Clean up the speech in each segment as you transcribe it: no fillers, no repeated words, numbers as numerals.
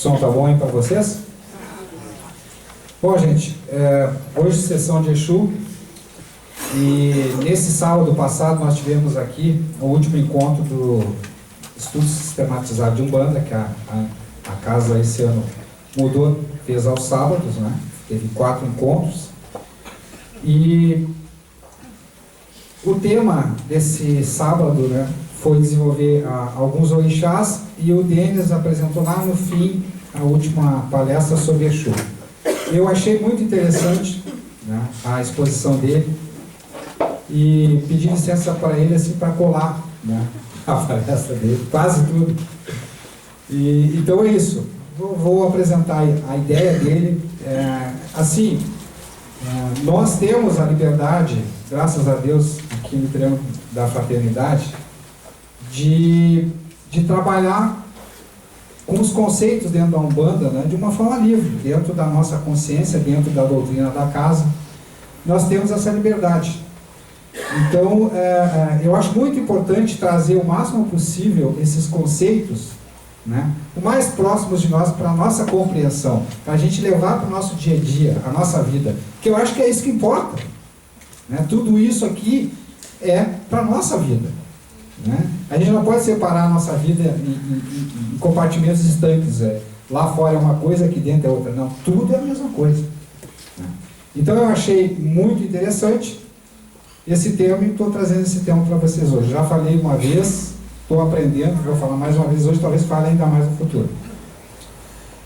som tá bom aí para vocês? Bom, gente, hoje sessão de Exu, e nesse sábado passado nós tivemos aqui o último encontro do estudo sistematizado de Umbanda, que a casa esse ano mudou, fez aos sábados, né? Teve 4 encontros, e o tema desse sábado, né, foi desenvolver alguns orixás, e o Denis apresentou lá no fim a última palestra sobre Exu. Eu achei muito interessante, né, a exposição dele, e pedi licença para ele assim, para colar, né, a palestra dele, quase tudo. Então é isso, vou apresentar a ideia dele. Nós temos a liberdade, graças a Deus, aqui no Triângulo da Fraternidade, de trabalhar com os conceitos dentro da Umbanda, né, de uma forma livre, dentro da nossa consciência, dentro da doutrina da casa. Nós temos essa liberdade. Então, eu acho muito importante trazer o máximo possível esses conceitos, né, o mais próximos de nós, para a nossa compreensão, para a gente levar para o nosso dia a dia, a nossa vida, que eu acho que é isso que importa, né? Tudo isso aqui é para a nossa vida, né? A gente não pode separar a nossa vida em compartimentos estanques, lá fora é uma coisa, aqui dentro é outra. Não, tudo é a mesma coisa, né? Então eu achei muito interessante esse tema, e estou trazendo esse tema para vocês hoje. Já falei uma vez, estou aprendendo, vou falar mais uma vez hoje, talvez fale ainda mais no futuro.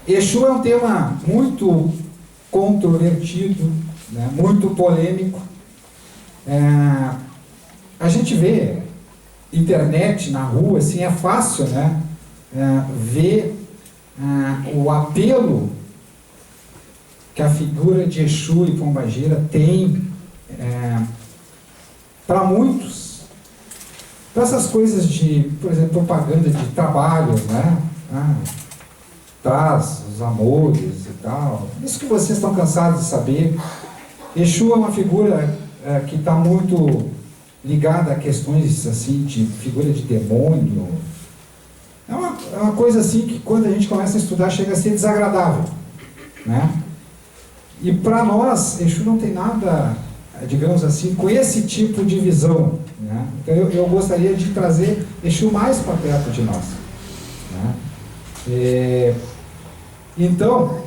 Exu é um tema muito controvertido, né, muito polêmico. A gente vê internet na rua, assim, é fácil, né, ver o apelo que a figura de Exu e Pombagira tem para muitos. Para essas coisas de, por exemplo, propaganda de trabalho, né? Traz os amores e tal. Isso que vocês estão cansados de saber. Exu é uma figura que está muito ligada a questões assim, de figura de demônio. É uma coisa assim que quando a gente começa a estudar chega a ser desagradável, né? E para nós, Exu não tem nada, digamos assim, com esse tipo de visão, né? Então eu gostaria de trazer Exu mais para perto de nós, né? Então,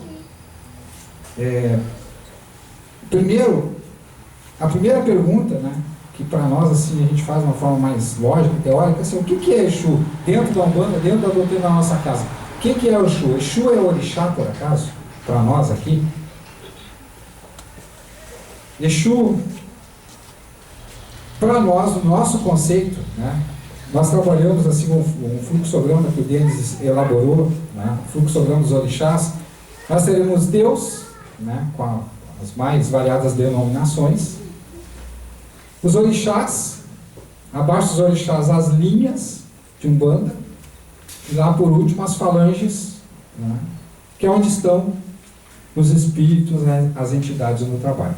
a primeira pergunta, né, que para nós assim, a gente faz de uma forma mais lógica, teórica, assim, o que é Exu dentro da Umbanda, dentro da doutrina da nossa casa? O que é o Exu? Exu é orixá, por acaso, para nós aqui? Exu, para nós, o nosso conceito, né, nós trabalhamos assim um fluxograma que o Denis elaborou, né, fluxograma dos orixás. Nós teremos Deus, né, com as mais variadas denominações, os orixás, abaixo dos orixás as linhas de Umbanda, e lá por último as falanges, né, que é onde estão os espíritos, né, as entidades no trabalho.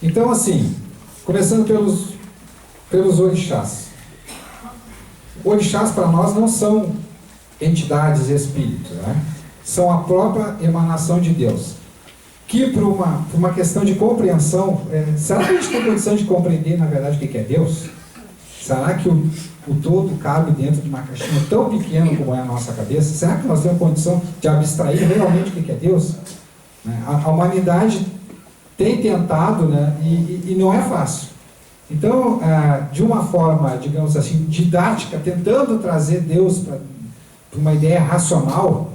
Então, assim, começando pelos orixás. Orixás para nós não são entidades espíritos, né? São a própria emanação de Deus. Que por uma questão de compreensão, será que a gente tem condição de compreender, na verdade, o que é Deus? Será que o todo cabe dentro de uma caixinha tão pequena como é a nossa cabeça? Será que nós temos condição de abstrair realmente o que é Deus? A humanidade tem tentado, né, e não é fácil. Então, de uma forma, digamos assim, didática, tentando trazer Deus para uma ideia racional,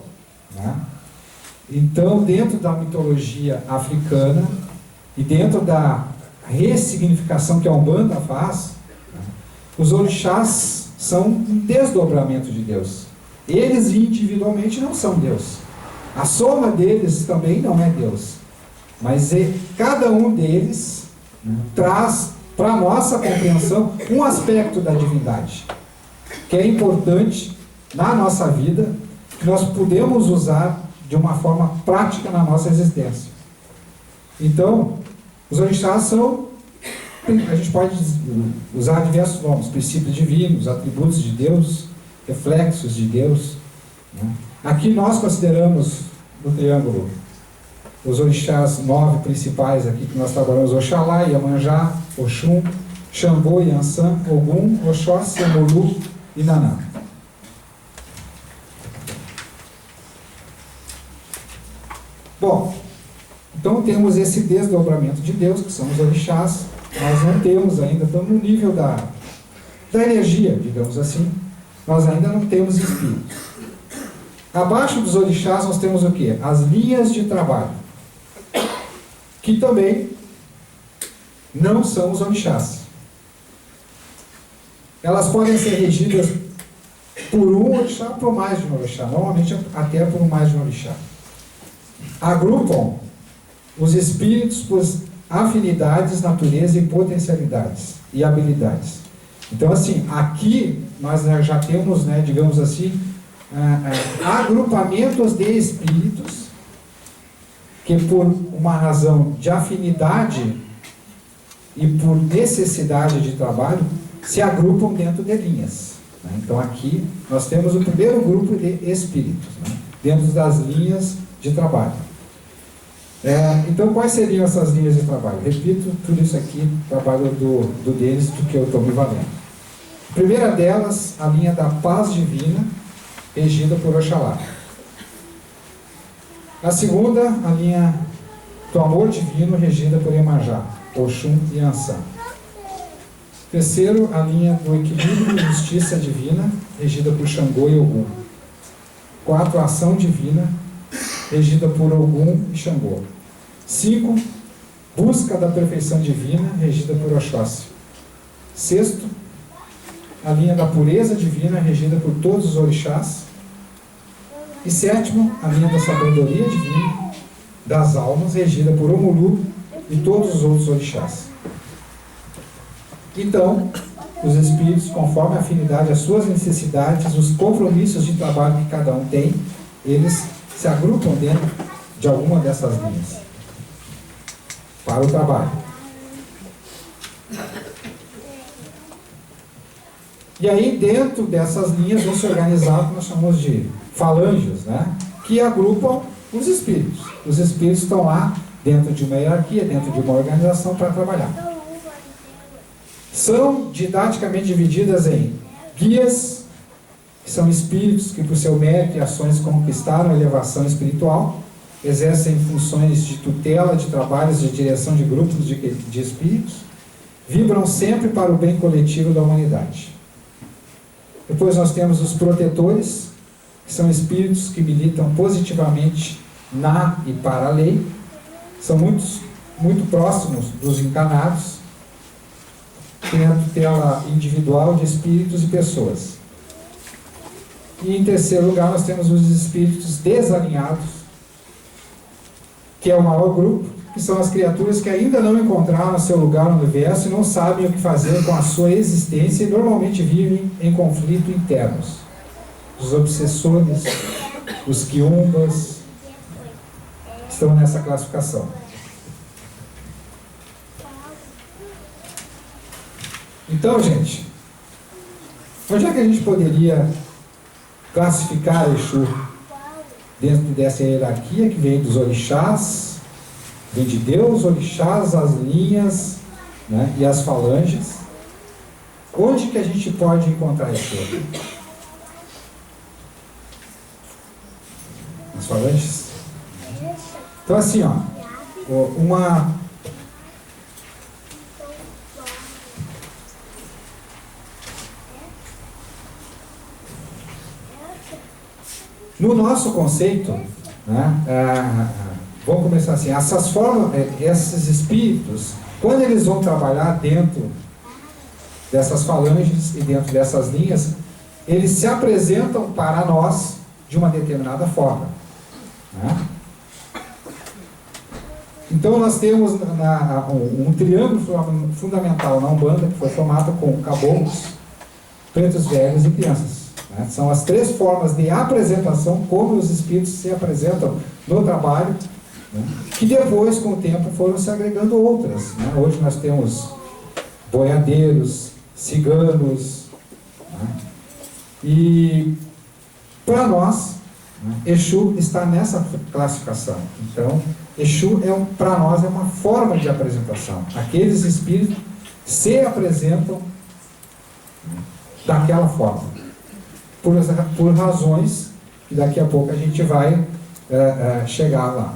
né? Então, dentro da mitologia africana e dentro da ressignificação que a Umbanda faz, né, os orixás são um desdobramento de Deus. Eles individualmente não são Deus. A soma deles também não é Deus. Mas cada um deles, né, traz para a nossa compreensão um aspecto da divindade, que é importante na nossa vida, que nós podemos usar de uma forma prática na nossa existência. Então, os orixás são, a gente pode usar diversos nomes, princípios divinos, atributos de Deus, reflexos de Deus, né? Aqui nós consideramos no triângulo os orixás 9 principais aqui que nós trabalhamos: Oxalá, Iemanjá, Oxum, Xangô, Yansan, Ogum, Oxóssi, Omolu e Nanã. Bom, então temos esse desdobramento de Deus, que são os orixás. Nós não temos ainda, estamos no nível da energia, digamos assim. Nós ainda não temos espírito. Abaixo dos orixás nós temos o quê? As linhas de trabalho, que também não são os orixás. Elas podem ser regidas por um orixá ou por mais de um orixá, normalmente até por mais de um orixá. Agrupam os espíritos por afinidades, natureza e potencialidades e habilidades. Então, assim, aqui nós já temos, né, digamos assim, agrupamentos de espíritos que, por uma razão de afinidade e por necessidade de trabalho, se agrupam dentro de linhas, né? Então, aqui nós temos o primeiro grupo de espíritos, né, dentro das linhas de trabalho. Então, quais seriam essas linhas de trabalho? Repito, tudo isso aqui, trabalho do Denis, do que eu estou me valendo. A primeira delas, a linha da paz divina, regida por Oxalá. A segunda, a linha do amor divino, regida por Iemanjá, Oxum e Yansan. Terceiro, a linha do equilíbrio e justiça divina, regida por Xangô e Ogum. 4, a ação divina, regida por Ogum e Xangô. 5, busca da perfeição divina, regida por Oxóssi. 6, a linha da pureza divina, regida por todos os orixás. E 7, a linha da sabedoria divina das almas, regida por Omolu e todos os outros orixás. Então, os espíritos, conforme a afinidade, as suas necessidades, os compromissos de trabalho que cada um tem, eles se agrupam dentro de alguma dessas linhas para o trabalho. E aí, dentro dessas linhas, vão se organizar o que nós chamamos de falanges, né? Que agrupam os espíritos. Os espíritos estão lá dentro de uma hierarquia, dentro de uma organização para trabalhar. São didaticamente divididas em guias, que são espíritos que, por seu mérito e ações, conquistaram a elevação espiritual, exercem funções de tutela, de trabalhos, de direção de grupos de espíritos, vibram sempre para o bem coletivo da humanidade. Depois nós temos os protetores, que são espíritos que militam positivamente na e para a lei, são muito próximos dos encarnados, têm a tutela individual de espíritos e pessoas. E em terceiro lugar nós temos os espíritos desalinhados, que é o maior grupo, que são as criaturas que ainda não encontraram seu lugar no universo e não sabem o que fazer com a sua existência e normalmente vivem em conflito internos. Os obsessores, os quiumbas, estão nessa classificação. Então, gente, onde é que a gente poderia classificar Exu dentro dessa hierarquia que vem dos orixás, vem de Deus, orixás, as linhas, né, e as falanges? Onde que a gente pode encontrar Exu? As falanges? Então, assim, ó, no nosso conceito, né, vamos começar assim, essas formas, esses espíritos, quando eles vão trabalhar dentro dessas falanges e dentro dessas linhas, eles se apresentam para nós de uma determinada forma, né? Então nós temos um triângulo fundamental na Umbanda, que foi formado com caboclos, pretos velhos e crianças. São as 3 formas de apresentação, como os espíritos se apresentam no trabalho né, que depois, com o tempo, foram se agregando outras, né? Hoje nós temos boiadeiros, ciganos, né? E para nós, né, Exu está nessa classificação. Então, Exu para nós é uma forma de apresentação. Aqueles espíritos se apresentam daquela forma, por razões que daqui a pouco a gente vai chegar lá.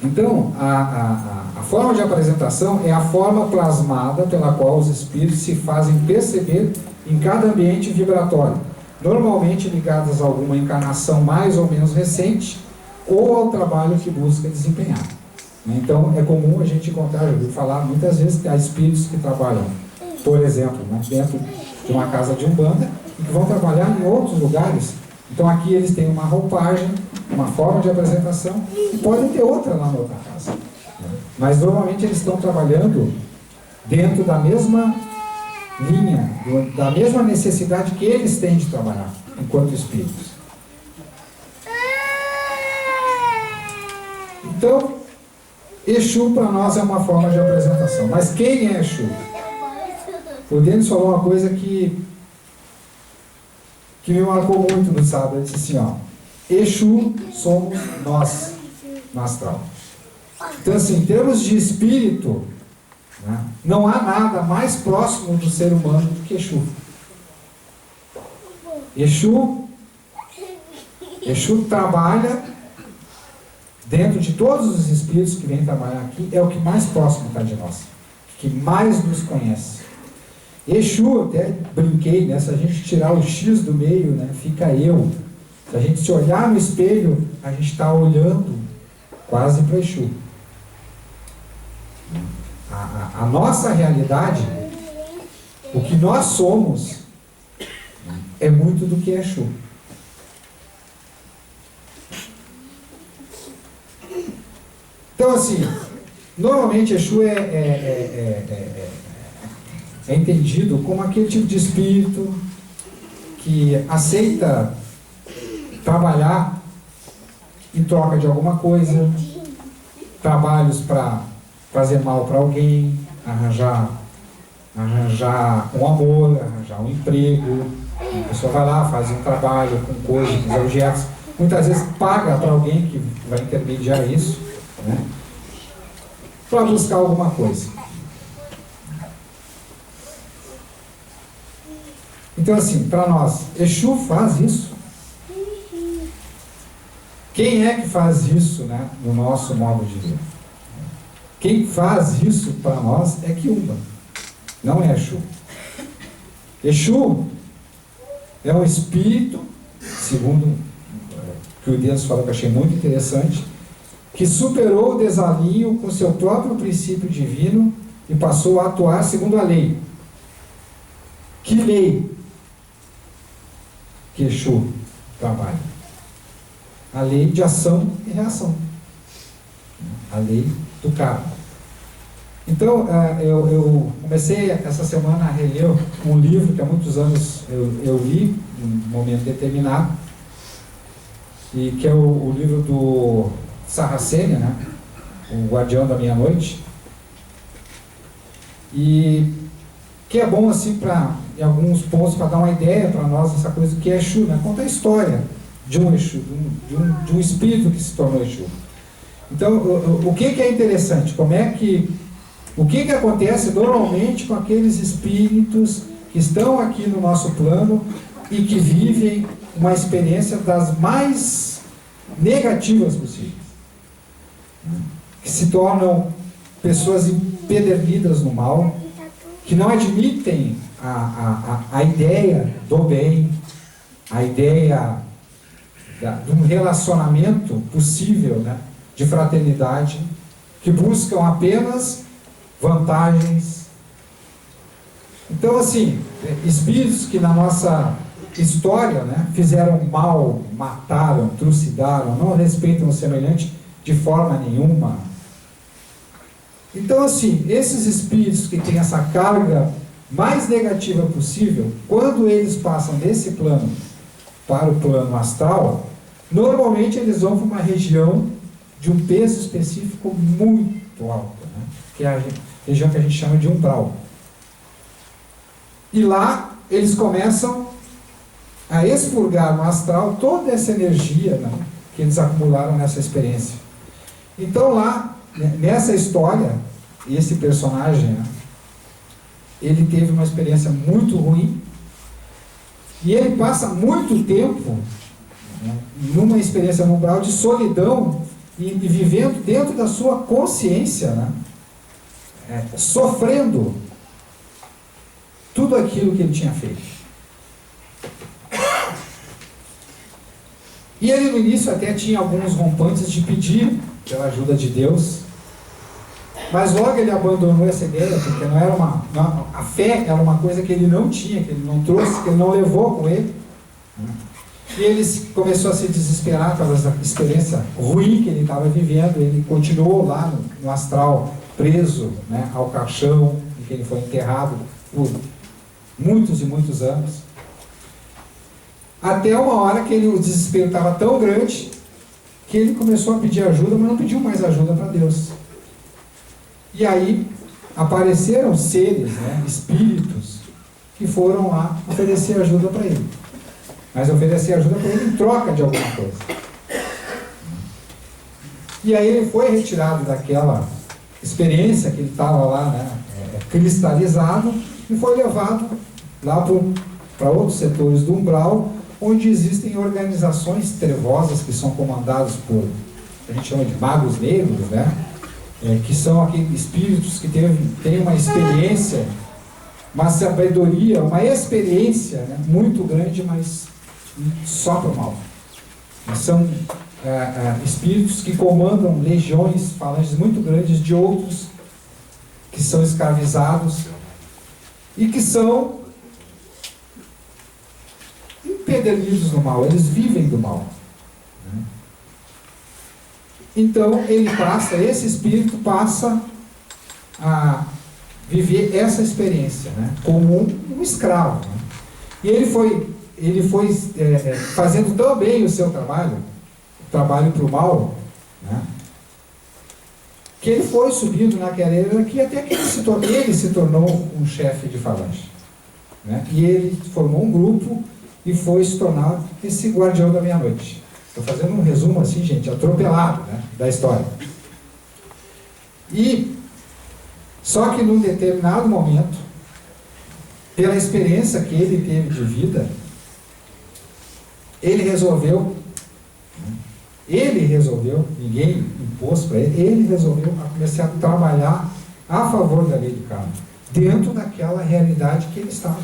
Então, a forma de apresentação é a forma plasmada pela qual os espíritos se fazem perceber em cada ambiente vibratório, normalmente ligadas a alguma encarnação mais ou menos recente ou ao trabalho que busca desempenhar. Então, é comum a gente encontrar, eu ouvi falar muitas vezes que há espíritos que trabalham, por exemplo, né, dentro de uma casa de umbanda e que vão trabalhar em outros lugares. Então, aqui eles têm uma roupagem, uma forma de apresentação, e podem ter outra lá na outra casa. Mas, normalmente, eles estão trabalhando dentro da mesma linha, da mesma necessidade que eles têm de trabalhar, enquanto espíritos. Então, Exu para nós é uma forma de apresentação. Mas quem é Exu? O Denis falou uma coisa que me marcou muito no sábado. Ele disse assim, ó, Exu somos nós no astral. Então, assim, em termos de espírito, né, não há nada mais próximo do ser humano do que Exu. Exu trabalha dentro de todos os espíritos que vêm trabalhar aqui, é o que mais próximo está de nós, que mais nos conhece. Exu, até brinquei, né, se a gente tirar o X do meio, né, fica eu. Se a gente se olhar no espelho, a gente está olhando quase para Exu. A nossa realidade, o que nós somos, é muito do que é Exu. Então, assim, normalmente Exu é entendido como aquele tipo de espírito que aceita trabalhar em troca de alguma coisa, trabalhos para fazer mal para alguém, arranjar um amor, arranjar um emprego. A pessoa vai lá, faz um trabalho com coisas, com objetos, muitas vezes paga para alguém que vai intermediar isso, né, para buscar alguma coisa. Então, assim, para nós, Exu faz isso. Quem é que faz isso, né, no nosso modo de ver? Quem faz isso para nós é Quiumba, não é Exu. Exu é um espírito, segundo o que o Deus falou, que eu achei muito interessante, que superou o desalinho com seu próprio princípio divino e passou a atuar segundo a lei. Que lei que Exu trabalha? A lei de ação e reação. A lei do karma. Então, eu comecei essa semana a reler um livro que há muitos anos eu li, em um momento determinado, e que é o livro do Sarracenia, né? O Guardião da Meia-Noite, e que é bom assim em alguns pontos para dar uma ideia para nós dessa coisa que é Exu, né? Conta a história de um Exu, de um espírito que se tornou Exu. Então, o que é interessante? O que acontece normalmente com aqueles espíritos que estão aqui no nosso plano e que vivem uma experiência das mais negativas possíveis? Que se tornam pessoas empedernidas no mal, que não admitem a ideia do bem, a ideia de um relacionamento possível, né, de fraternidade, que buscam apenas vantagens. Então, assim, espíritos que na nossa história, né, fizeram mal, mataram, trucidaram, não respeitam o semelhante de forma nenhuma. Então, assim, esses espíritos que têm essa carga mais negativa possível, quando eles passam desse plano para o plano astral, normalmente eles vão para uma região de um peso específico muito alto, né? Que é a região que a gente chama de umbral. E lá eles começam a expurgar no astral toda essa energia, né, que eles acumularam nessa experiência. Então lá, nessa história, esse personagem, né, ele teve uma experiência muito ruim, e ele passa muito tempo, né, numa experiência no umbral de solidão, e vivendo dentro da sua consciência, né, sofrendo tudo aquilo que ele tinha feito. E ele no início até tinha alguns rompantes de pedir pela ajuda de Deus, mas logo ele abandonou essa ideia, porque não era a fé era uma coisa que ele não tinha, que ele não trouxe, que ele não levou com ele. E ele começou a se desesperar pela experiência ruim que ele estava vivendo. Ele continuou lá no astral, preso, né, ao caixão, em que ele foi enterrado por muitos e muitos anos. Até uma hora que o desespero estava tão grande que ele começou a pedir ajuda, mas não pediu mais ajuda para Deus. E aí apareceram seres, né, espíritos, que foram lá oferecer ajuda para ele. Mas oferecer ajuda para ele em troca de alguma coisa. E aí ele foi retirado daquela experiência que ele estava lá, né, cristalizado, e foi levado lá para outros setores do umbral, onde existem organizações trevosas que são comandadas por, a gente chama de magos negros, né? Que são aqueles espíritos que têm uma experiência, uma sabedoria, uma experiência, né, muito grande, mas só para o mal. São espíritos que comandam legiões, falanges muito grandes de outros que são escravizados e que são empedernidos no mal, eles vivem do mal. Então esse espírito passa a viver essa experiência, né, como um escravo. Né? E ele foi fazendo tão bem o seu trabalho, o trabalho para o mal, né, que ele foi subindo naquela hierarquia até que ele se tornou um chefe de falange. Né? E ele formou um grupo e foi se tornar esse guardião da meia-noite. Estou fazendo um resumo assim, gente, atropelado, né, da história. E só que num determinado momento, pela experiência que ele teve de vida, ele resolveu, ninguém impôs para ele resolveu começar a trabalhar a favor da lei do karma, dentro daquela realidade que ele estava.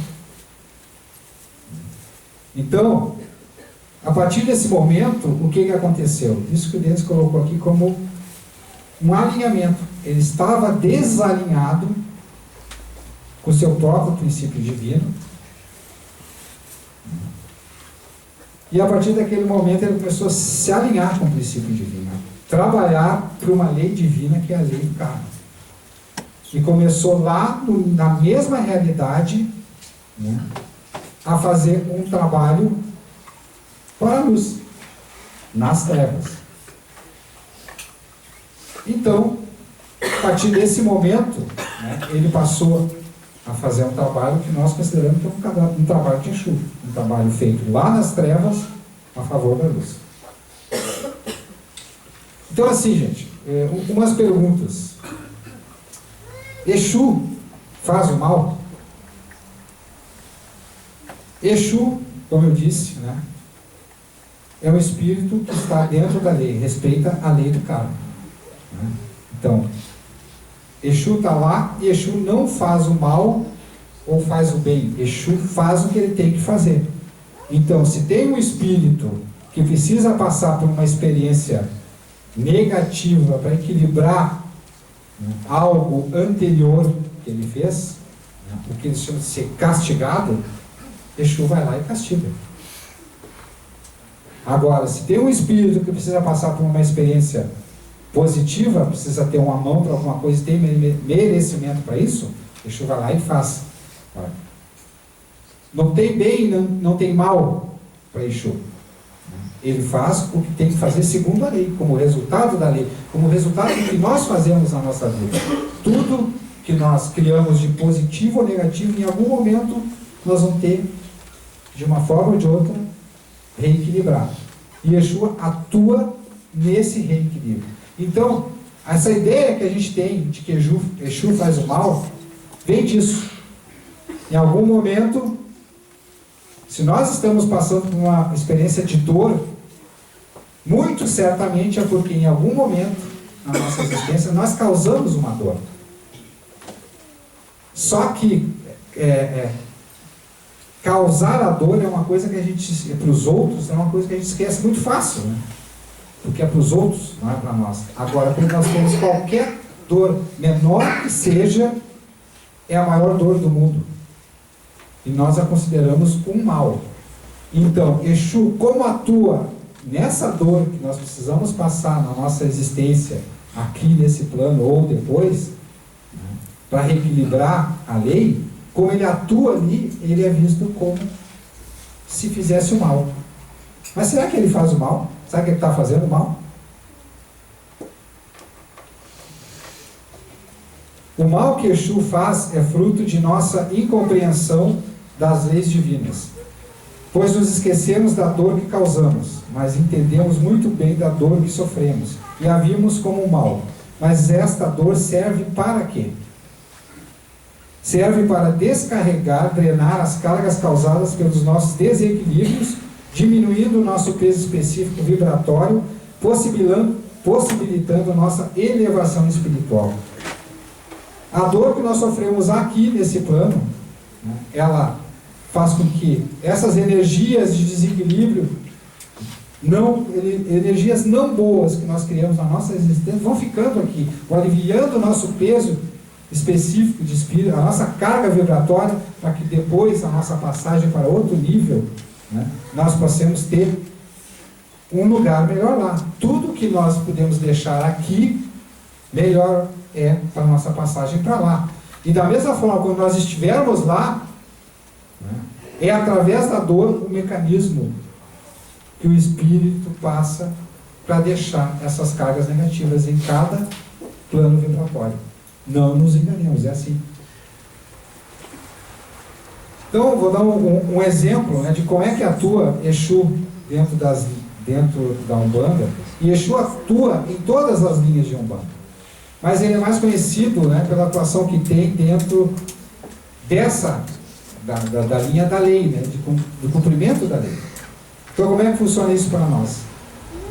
Então, a partir desse momento, o que aconteceu? Isso que o Denis colocou aqui como um alinhamento. Ele estava desalinhado com o seu próprio princípio divino. E a partir daquele momento ele começou a se alinhar com o princípio divino. Trabalhar para uma lei divina que é a lei do karma. E começou lá, na mesma realidade, né, a fazer um trabalho para a luz, nas trevas. Então, a partir desse momento, né, ele passou a fazer um trabalho que nós consideramos que é um trabalho de Exu, um trabalho feito lá nas trevas, a favor da luz. Então, assim, gente, umas perguntas. Exu faz o mal? Exu, como eu disse, né, é um espírito que está dentro da lei, respeita a lei do karma. Né? Então, Exu está lá e Exu não faz o mal ou faz o bem. Exu faz o que ele tem que fazer. Então, se tem um espírito que precisa passar por uma experiência negativa para equilibrar, né, algo anterior que ele fez, né, o que eles chamam de ser castigado, Exu vai lá e castiga. Agora, se tem um espírito que precisa passar por uma experiência positiva, precisa ter uma mão para alguma coisa e tem merecimento para isso, Exu vai lá e faz. Não tem bem, não tem mal para Exu. Ele faz o que tem que fazer segundo a lei, como resultado da lei, como resultado do que nós fazemos na nossa vida. Tudo que nós criamos de positivo ou negativo, em algum momento nós vamos ter, de uma forma ou de outra, reequilibrar. E Yeshua atua nesse reequilíbrio. Então, essa ideia que a gente tem de que Yeshua faz o mal, vem disso. Em algum momento, se nós estamos passando por uma experiência de dor, muito certamente é porque em algum momento na nossa existência nós causamos uma dor. Só que causar a dor é uma coisa que a gente, para os outros, é uma coisa que a gente esquece muito fácil, né? Porque é para os outros, não é para nós. Agora, quando nós temos qualquer dor, menor que seja, é a maior dor do mundo. E nós a consideramos um mal. Então, Exu, como atua nessa dor que nós precisamos passar na nossa existência, aqui nesse plano ou depois, né, para reequilibrar a lei, como ele atua ali, ele é visto como se fizesse o mal. Mas será que ele faz o mal? Será que ele está fazendo o mal? O mal que Exu faz é fruto de nossa incompreensão das leis divinas, pois nos esquecemos da dor que causamos, mas entendemos muito bem da dor que sofremos, e a vimos como um mal. Mas esta dor serve para quê? Serve para descarregar, drenar as cargas causadas pelos nossos desequilíbrios, diminuindo o nosso peso específico vibratório, possibilitando nossa elevação espiritual. A dor que nós sofremos aqui nesse plano, né, ela faz com que essas energias de desequilíbrio, energias não boas que nós criamos na nossa existência, vão ficando aqui, vão aliviando o nosso peso específico de espírito, a nossa carga vibratória, para que depois a nossa passagem para outro nível, né, nós possamos ter um lugar melhor lá. Tudo que nós podemos deixar aqui, melhor é para a nossa passagem para lá. E da mesma forma, quando nós estivermos lá, né, é através da dor o mecanismo que o espírito passa para deixar essas cargas negativas em cada plano vibratório. Não nos enganemos, é assim. Então, vou dar um exemplo, né, de como é que atua Exu dentro da Umbanda. E Exu atua em todas as linhas de Umbanda. Mas ele é mais conhecido, né, pela atuação que tem dentro da linha da lei, né, do cumprimento da lei. Então, como é que funciona isso para nós?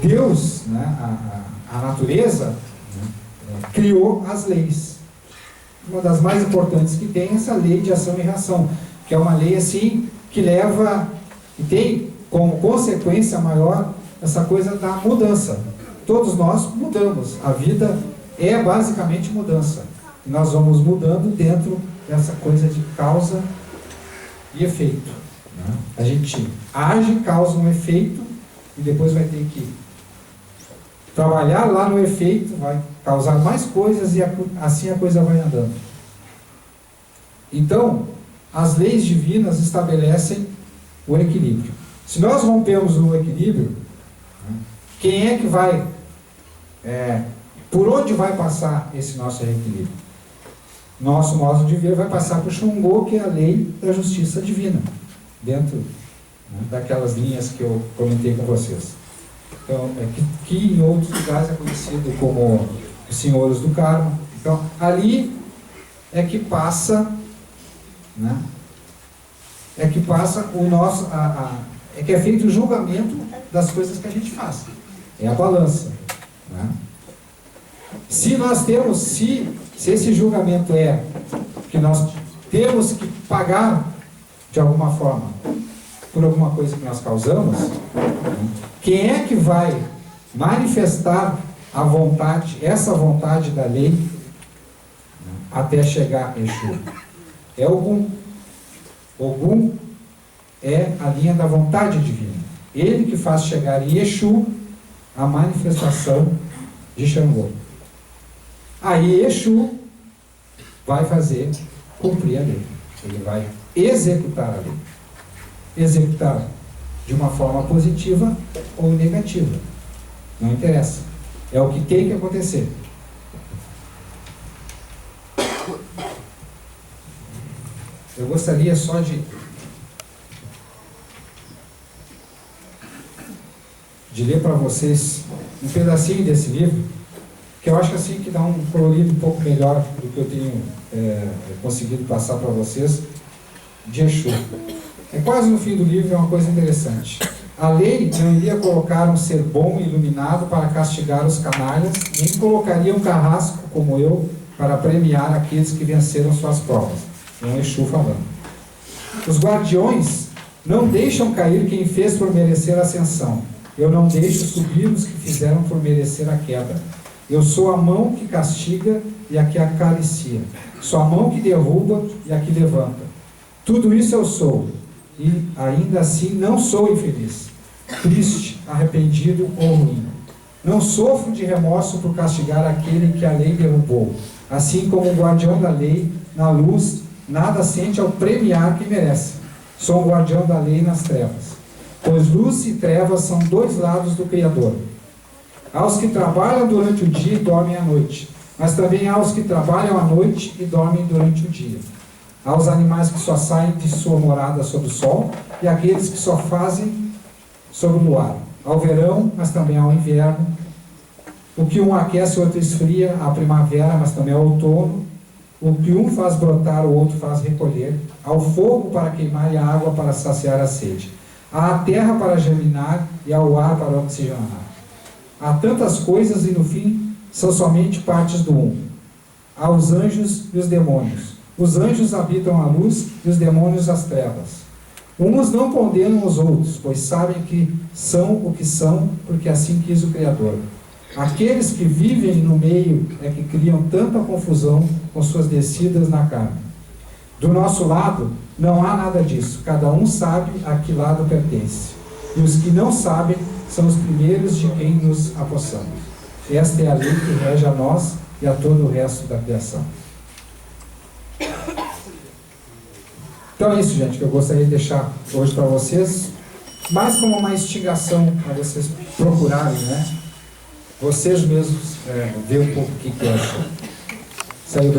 Deus, né, a natureza, né, criou as leis. Uma das mais importantes que tem é essa lei de ação e reação, que é uma lei assim que leva e tem como consequência maior essa coisa da mudança. Todos nós mudamos. A vida é basicamente mudança. E nós vamos mudando dentro dessa coisa de causa e efeito, né? A gente age, causa um efeito e depois vai ter que trabalhar lá no efeito, vai causar mais coisas e assim a coisa vai andando. Então, as leis divinas estabelecem o equilíbrio. Se nós rompemos o equilíbrio, né, quem é que vai, por onde vai passar esse nosso reequilíbrio? Nosso modo de ver vai passar por Xangô, que é a lei da justiça divina, dentro, né, daquelas linhas que eu comentei com vocês. Então, que em outros lugares é conhecido como os senhores do karma. Então, ali é que passa, né, é que passa o nosso, é que é feito o julgamento das coisas que a gente faz. É a balança, né? Se nós temos, se esse julgamento é que nós temos que pagar de alguma forma por alguma coisa que nós causamos, quem é que vai manifestar a vontade, essa vontade da lei, até chegar a Exu? É Ogum. Ogum é a linha da vontade divina. Ele que faz chegar em Exu a manifestação de Xangô. Aí Exu vai fazer cumprir a lei. Ele vai executar a lei. Executar de uma forma positiva ou negativa. Não interessa. É o que tem que acontecer. Eu gostaria só de ler para vocês um pedacinho desse livro, que eu acho assim que dá um colorido um pouco melhor do que eu tenho conseguido passar para vocês, de Exu. É quase no fim do livro, é uma coisa interessante. A lei não iria colocar um ser bom e iluminado para castigar os canalhas, nem colocaria um carrasco como eu para premiar aqueles que venceram suas provas. É um Exu falando. Os guardiões não deixam cair quem fez por merecer a ascensão. Eu não deixo subir os que fizeram por merecer a queda. Eu sou a mão que castiga e a que acaricia. Sou a mão que derruba e a que levanta. Tudo isso eu sou, e ainda assim não sou infeliz, triste, arrependido ou ruim. Não sofro de remorso por castigar aquele que a lei derrubou. Assim como o guardião da lei, na luz, nada sente ao premiar quem merece. Sou o guardião da lei nas trevas. Pois luz e trevas são dois lados do Criador. Há os que trabalham durante o dia e dormem à noite, mas também há os que trabalham à noite e dormem durante o dia. Há os animais que só saem de sua morada sob o sol e aqueles que só fazem sob o luar. Há o verão, mas também há o inverno. O que um aquece, o outro esfria, há a primavera, mas também há o outono. O que um faz brotar, o outro faz recolher. Há o fogo para queimar e a água para saciar a sede. Há a terra para germinar e há o ar para oxigenar. Há tantas coisas e no fim são somente partes do um. Há os anjos e os demônios. Os anjos habitam a luz e os demônios as trevas. Uns não condenam os outros, pois sabem que são o que são, porque assim quis o Criador. Aqueles que vivem no meio é que criam tanta confusão com suas descidas na carne. Do nosso lado, não há nada disso. Cada um sabe a que lado pertence. E os que não sabem são os primeiros de quem nos apossamos. Esta é a lei que rege a nós e a todo o resto da criação. Então é isso, gente, que eu gostaria de deixar hoje para vocês, mais como uma instigação para vocês procurarem, né? Vocês mesmos ver um pouco o que é isso. Saiu